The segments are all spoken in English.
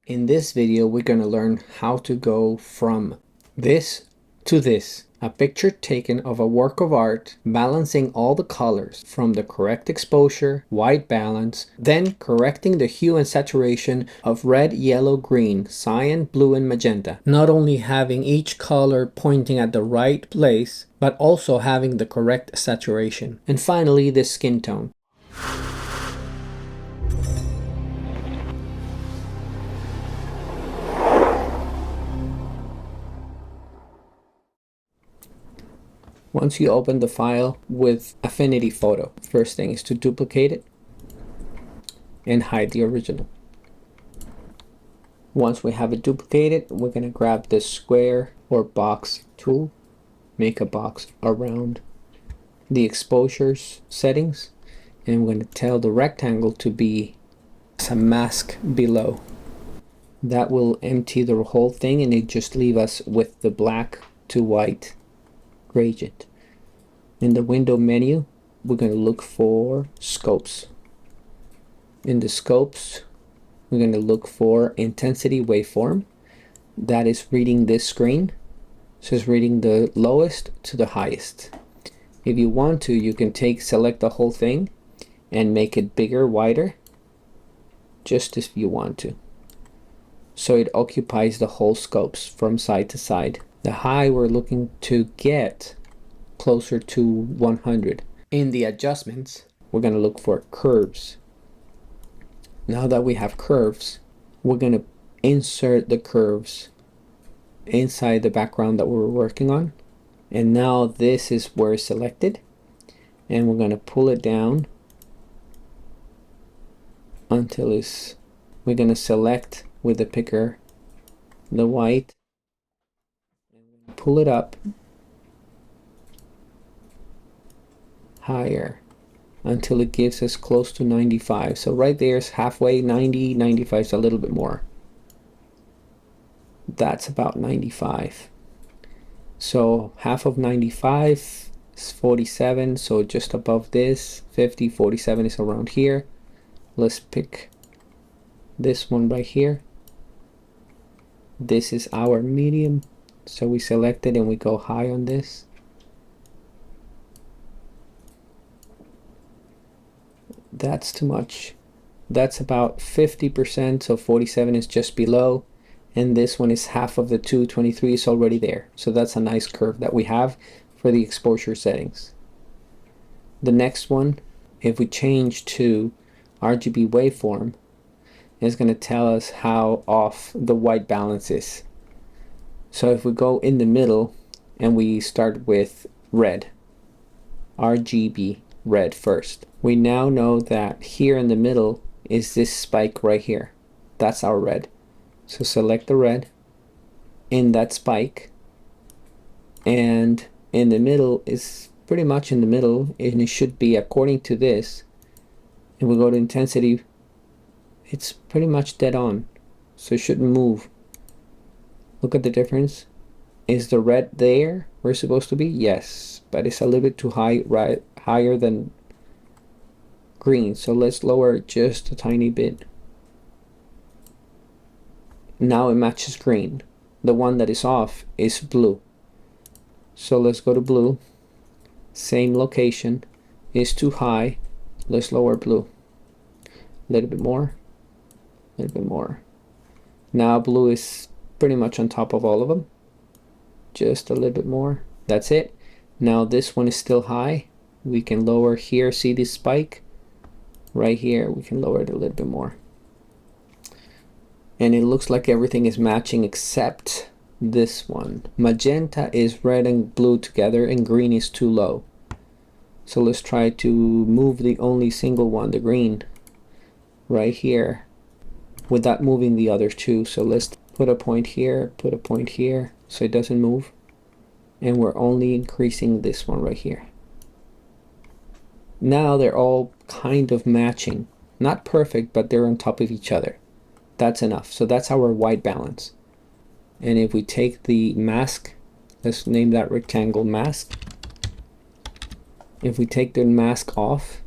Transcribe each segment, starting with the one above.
In this video, we're going to learn how to go from this to this. A picture taken of a work of art, balancing all the colors from the correct exposure, white balance, then correcting the hue and saturation of red, yellow, green, cyan, blue, and magenta. Not only having each color pointing at the right place, but also having the correct saturation. And finally, the skin tone. Once you open the file with Affinity Photo, first thing is to duplicate it and hide the original. Once we have it duplicated, we're going to grab this square or box tool, make a box around the exposures settings, and we're going to tell the rectangle to be a mask below. That will empty the whole thing and it just leave us with the black to white gradient. In the window menu, we're going to look for scopes. In the scopes, we're going to look for intensity waveform. That is reading this screen. So it's reading the lowest to the highest. If you want to, you can select the whole thing and make it bigger, wider, just if you want to. So it occupies the whole scopes from side to side. The high we're looking to get closer to 100. In the adjustments, we're going to look for curves. Now that we have curves, we're going to insert the curves inside the background that we were working on. And now this is where it's selected. And we're going to pull it down until we're going to select with the picker the white. Pull it up higher until it gives us close to 95. So right there is halfway. 90, 95 is a little bit more. That's about 95. So half of 95 is 47. So just above this, 50, 47 is around here. Let's pick this one right here. This is our medium. So we select it and we go high on this. That's too much. That's about 50%, so 47 is just below. And this one is half of the 223 is already there. So that's a nice curve that we have for the exposure settings. The next one, if we change to RGB waveform, is going to tell us how off the white balance is. So if we go in the middle and we start with red, RGB, red first, we now know that here in the middle is this spike right here. That's our red. So select the red in that spike, and in the middle is pretty much in the middle, and it should be according to this. And we go to intensity, it's pretty much dead on, so it shouldn't move. Look at the difference. Is the red there where it's supposed to be? Yes, but it's a little bit too high, right? Higher than green. So let's lower it just a tiny bit. Now it matches green. The one that is off is blue. So let's go to blue. Same location. Is too high. Let's lower blue. A little bit more. A little bit more. Now blue is pretty much on top of all of them. Just a little bit more. That's it. Now this one is still high. We can lower here. See this spike? Right here, we can lower it a little bit more. And it looks like everything is matching except this one. Magenta is red and blue together, and green is too low. So let's try to move the only single one, the green, right here, without moving the other two. So let's put a point here, put a point here, so it doesn't move. And we're only increasing this one right here. Now they're all kind of matching. Not perfect, but they're on top of each other. That's enough. So that's our white balance. And if we take the mask, let's name that rectangle mask. If we take the mask off,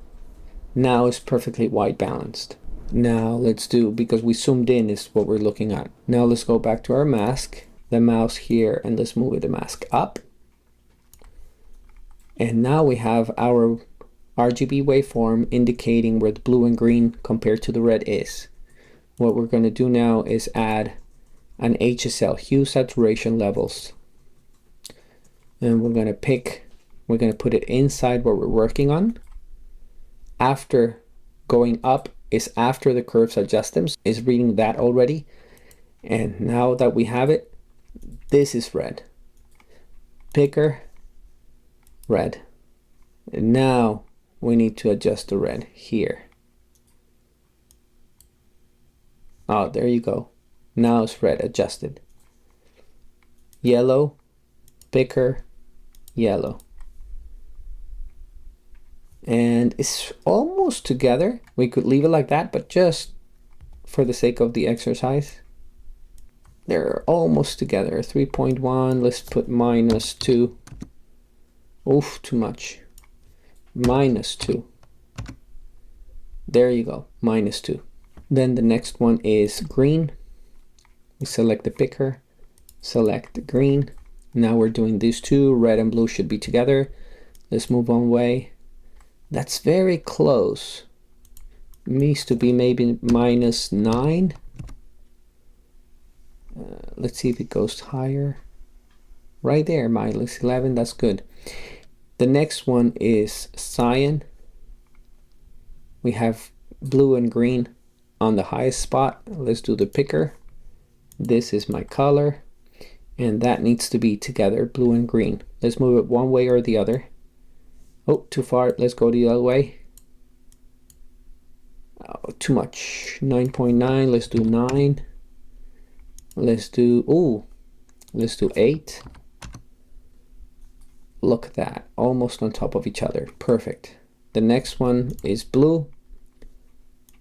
now it's perfectly white balanced. Now let's do, because we zoomed in is what we're looking at. Now let's go back to our mask, the mouse here, and let's move the mask up. And now we have our RGB waveform indicating where the blue and green compared to the red is. What we're going to do now is add an HSL, hue saturation levels. And we're going to put it inside what we're working on. After going up is after the curves adjustments, is reading that already. And now that we have it, this is red. Picker, red. And now we need to adjust the red here. Oh, there you go. Now it's red adjusted. Yellow, picker, yellow. And it's almost together. We could leave it like that, but just for the sake of the exercise, they're almost together. 3.1, let's put -2. Oof, too much. -2. There you go, -2. Then the next one is green. We select the picker, select the green. Now we're doing these two, red and blue should be together. Let's move one way. That's very close. It needs to be maybe -9. Let's see if it goes higher. Right there, -11, that's good. The next one is cyan. We have blue and green on the highest spot. Let's do the picker. This is my color, and that needs to be together, blue and green. Let's move it one way or the other. Oh, too far. Let's go the other way. Oh, too much. 9.9. Let's do 9. Let's do 8. Look at that, almost on top of each other. Perfect. The next one is blue,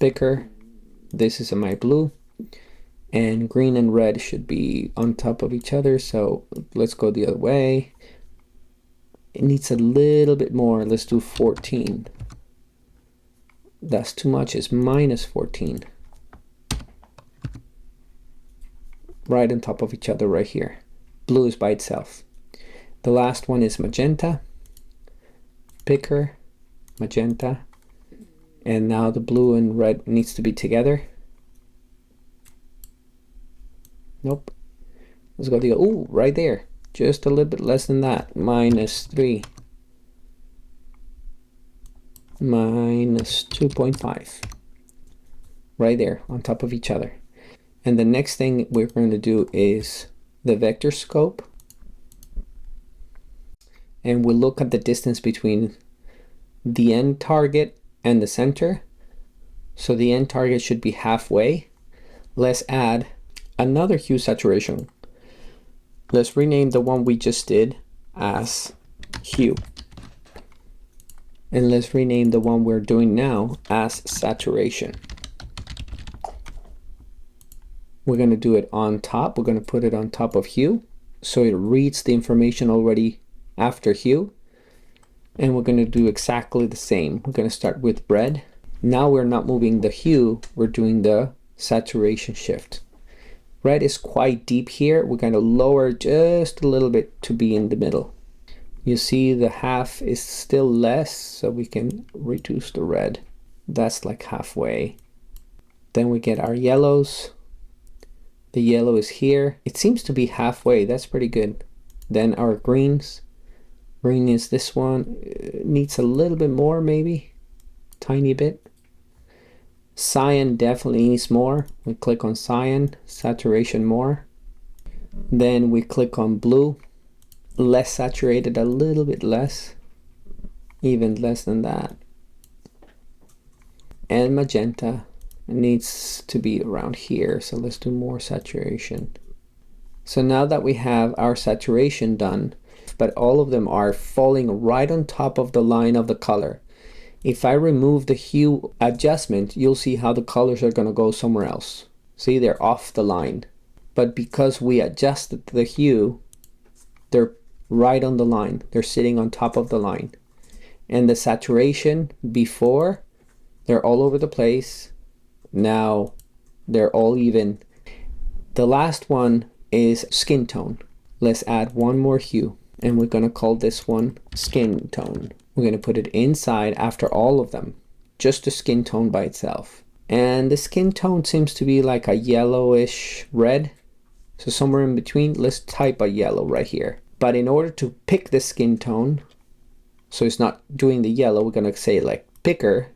picker. This is my blue, and green and red should be on top of each other. So let's go the other way. It needs a little bit more. Let's do 14. That's too much. It's -14. Right on top of each other right here. Blue is by itself. The last one is magenta, picker, magenta, and now the blue and red needs to be together. Nope. Let's go the, ooh, right there. Just a little bit less than that. -3. -2.5. Right there on top of each other. And the next thing we're going to do is the vector scope. And we'll look at the distance between the end target and the center. So the end target should be halfway. Let's add another hue saturation. Let's rename the one we just did as hue. And let's rename the one we're doing now as saturation. We're going to do it on top. We're going to put it on top of hue, so it reads the information already after hue. And we're going to do exactly the same. We're going to start with red. Now we're not moving the hue, we're doing the saturation shift. Red is quite deep here. We're going to lower just a little bit to be in the middle. You see the half is still less, so we can reduce the red. That's like halfway. Then we get our yellows. The yellow is here. It seems to be halfway. That's pretty good. Then our greens. Green is this one. It needs a little bit more, maybe. Tiny bit. Cyan definitely needs more. We click on cyan, saturation more. Then we click on blue. Less saturated, a little bit less. Even less than that. And magenta needs to be around here, so let's do more saturation. So now that we have our saturation done, but all of them are falling right on top of the line of the color. If I remove the hue adjustment, you'll see how the colors are going to go somewhere else. See, they're off the line. But because we adjusted the hue, they're right on the line. They're sitting on top of the line. And the saturation before, they're all over the place. Now they're all even. The last one is skin tone. Let's add one more hue, and we're going to call this one skin tone. We're going to put it inside after all of them, just the skin tone by itself. And the skin tone seems to be like a yellowish red, so somewhere in between. Let's type a yellow right here. But in order to pick the skin tone, so it's not doing the yellow, we're going to say like picker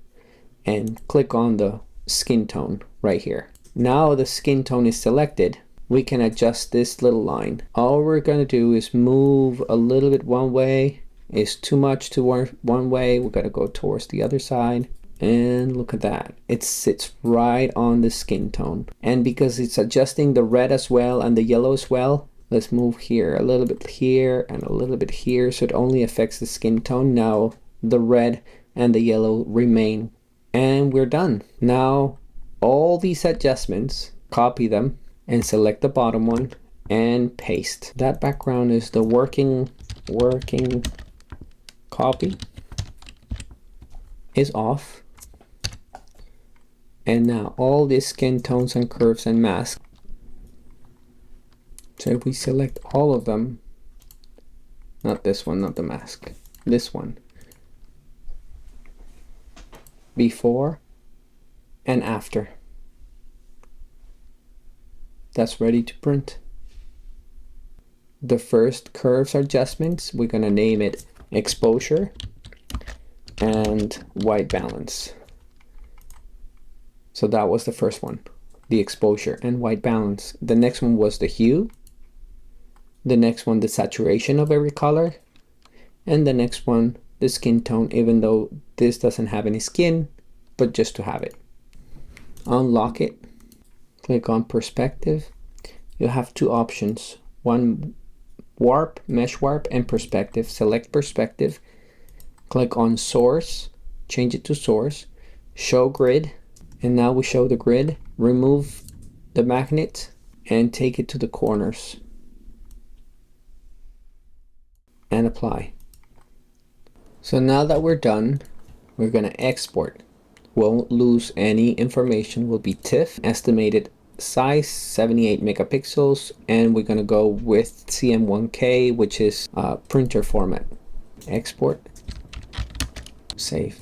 and click on the skin tone right here. Now the skin tone is selected. We can adjust this little line. All we're going to do is move a little bit one way. It's too much to one way. We're going to go towards the other side. And look at that. It sits right on the skin tone. And because it's adjusting the red as well and the yellow as well, let's move here, a little bit here and a little bit here, so it only affects the skin tone. Now the red and the yellow remain. And we're done. Now all these adjustments, copy them and select the bottom one and paste. That background is the working copy is off. And now all these skin tones and curves and masks. So if we select all of them, not this one, not the mask, this one, before and after, that's ready to print. The first curves adjustments, we're going to name it exposure and white balance. So that was the first one, the exposure and white balance. The next one was the hue. The next one, the saturation of every color. And the next one, the skin tone, even though this doesn't have any skin, but just to have it. Unlock it. Click on perspective. You have two options. One, warp, mesh warp, and perspective. Select perspective. Click on source. Change it to source. Show grid. And now we show the grid. Remove the magnet and take it to the corners. And apply. So now that we're done, we're going to export. Won't lose any information. Will be TIFF, estimated size 78 megapixels, and we're going to go with CM1K, which is printer format. Export, save,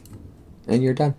and you're done.